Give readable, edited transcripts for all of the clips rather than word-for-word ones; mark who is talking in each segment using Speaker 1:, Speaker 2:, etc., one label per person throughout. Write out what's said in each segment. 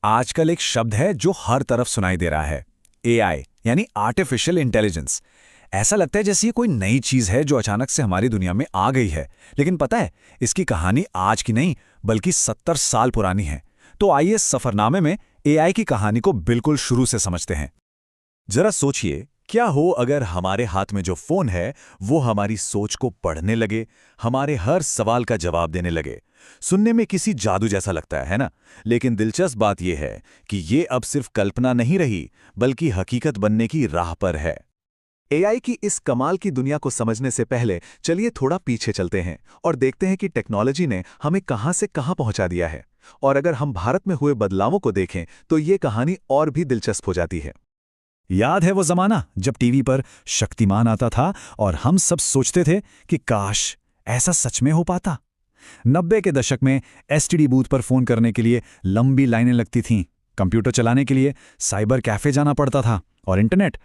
Speaker 1: आजकल एक शब्द है जो हर तरफ सुनाई दे रहा है, एआई यानी आर्टिफिशियल इंटेलिजेंस। ऐसा लगता है जैसे ये कोई नई चीज है जो अचानक से हमारी दुनिया में आ गई है। लेकिन पता है, इसकी कहानी आज की नहीं बल्कि 70 साल पुरानी है। तो आइए इस सफरनामे में एआई की कहानी को बिल्कुल शुरू से समझते हैं।
Speaker 2: जरा सोचिए, क्या हो अगर हमारे हाथ में जो फोन है वो हमारी सोच को पढ़ने लगे, हमारे हर सवाल का जवाब देने लगे। सुनने में किसी जादू जैसा लगता है ना? लेकिन दिलचस्प बात यह है कि ये अब सिर्फ कल्पना नहीं रही, बल्कि हकीकत बनने की राह पर है। एआई की इस कमाल की दुनिया को समझने से पहले चलिए थोड़ा पीछे चलते हैं और देखते हैं कि टेक्नोलॉजी ने हमें कहां से कहां पहुंचा दिया है। और अगर हम भारत में हुए बदलावों को देखें तो ये कहानी और भी दिलचस्प हो जाती है।
Speaker 1: याद है वो जमाना जब टीवी पर शक्तिमान आता था और हम सब सोचते थे कि काश ऐसा सच में हो पाता। 90 के दशक में एसटीडी बूथ पर फोन करने के लिए लंबी लाइनें लगती थीं। कंप्यूटर चलाने के लिए साइबर कैफे जाना पड़ता था और इंटरनेट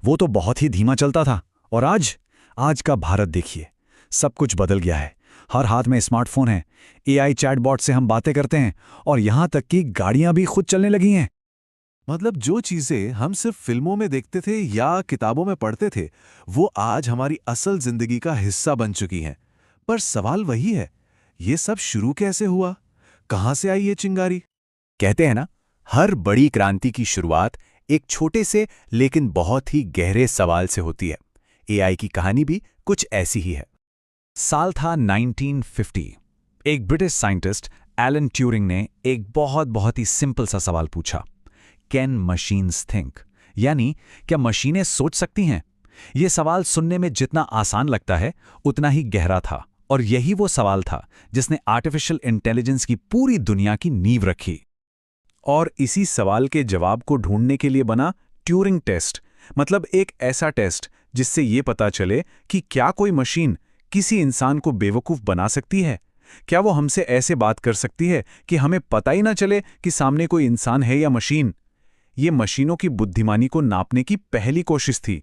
Speaker 1: वो तो बहुत ही धीमा चलता था। और आज का भारत देखिए, सब कुछ बदल गया है। हर हाथ में स्मार्टफोन है, एआई चैटबॉट से हम बातें करते हैं और यहां तक कि गाड़ियां भी खुद चलने लगी हैं।
Speaker 2: मतलब जो चीजें हम सिर्फ फिल्मों में देखते थे या किताबों में पढ़ते थे, वो आज हमारी असल जिंदगी का हिस्सा बन चुकी हैं। पर सवाल वही है, ये सब शुरू कैसे हुआ? कहां से आई ये चिंगारी?
Speaker 1: कहते हैं ना, हर बड़ी क्रांति की शुरुआत एक छोटे से लेकिन बहुत ही गहरे सवाल से होती है। एआई की कहानी भी कुछ ऐसी ही है। साल था 1950। एक ब्रिटिश साइंटिस्ट एलन ट्यूरिंग ने एक बहुत ही सिंपल सा सवाल पूछा, कैन मशीन्स थिंक? यानी क्या मशीनें सोच सकती हैं? यह सवाल सुनने में जितना आसान लगता है उतना ही गहरा था, और यही वो सवाल था जिसने आर्टिफिशियल इंटेलिजेंस की पूरी दुनिया की नींव रखी। और इसी सवाल के जवाब को ढूंढने के लिए बना ट्यूरिंग टेस्ट, मतलब एक ऐसा टेस्ट जिससे ये पता चले कि क्या कोई मशीन किसी इंसान को बेवकूफ बना सकती है। क्या वो हमसे ऐसे बात कर सकती है कि हमें पता ही ना चले कि सामने कोई इंसान है या मशीन। ये मशीनों की बुद्धिमानी को नापने की पहली कोशिश थी।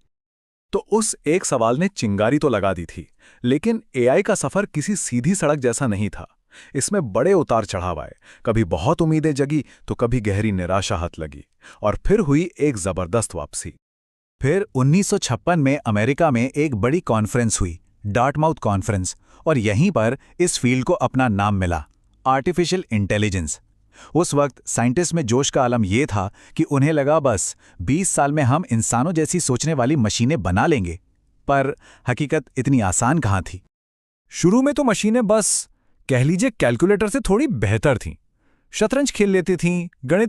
Speaker 1: तो उस एक सवाल ने चिंगारी तो लगा दी थी, लेकिन एआई का सफर किसी सीधी सड़क जैसा नहीं था। इसमें बड़े उतार चढ़ाव आए। कभी बहुत उम्मीदें जगी तो कभी गहरी निराशा हाथ लगी, और फिर हुई एक जबरदस्त वापसी। फिर 1956 में अमेरिका में एक बड़ी कॉन्फ्रेंस हुई, डार्टमाउथ कॉन्फ्रेंस, और यहीं पर इस फील्ड को अपना नाम मिला, आर्टिफिशियल इंटेलिजेंस। उस वक्त साइंटिस्ट में जोश का आलम यह था कि उन्हें लगा बस 20 साल में हम इंसानों जैसी सोचने वाली मशीनें बना लेंगे। पर हकीकत इतनी आसान कहाँ थी। शुरू में तो मशीनें बस कह लीजिए कैलकुलेटर से थोड़ी बेहतर थीं। शतरंज खेल लेती थीं, गणित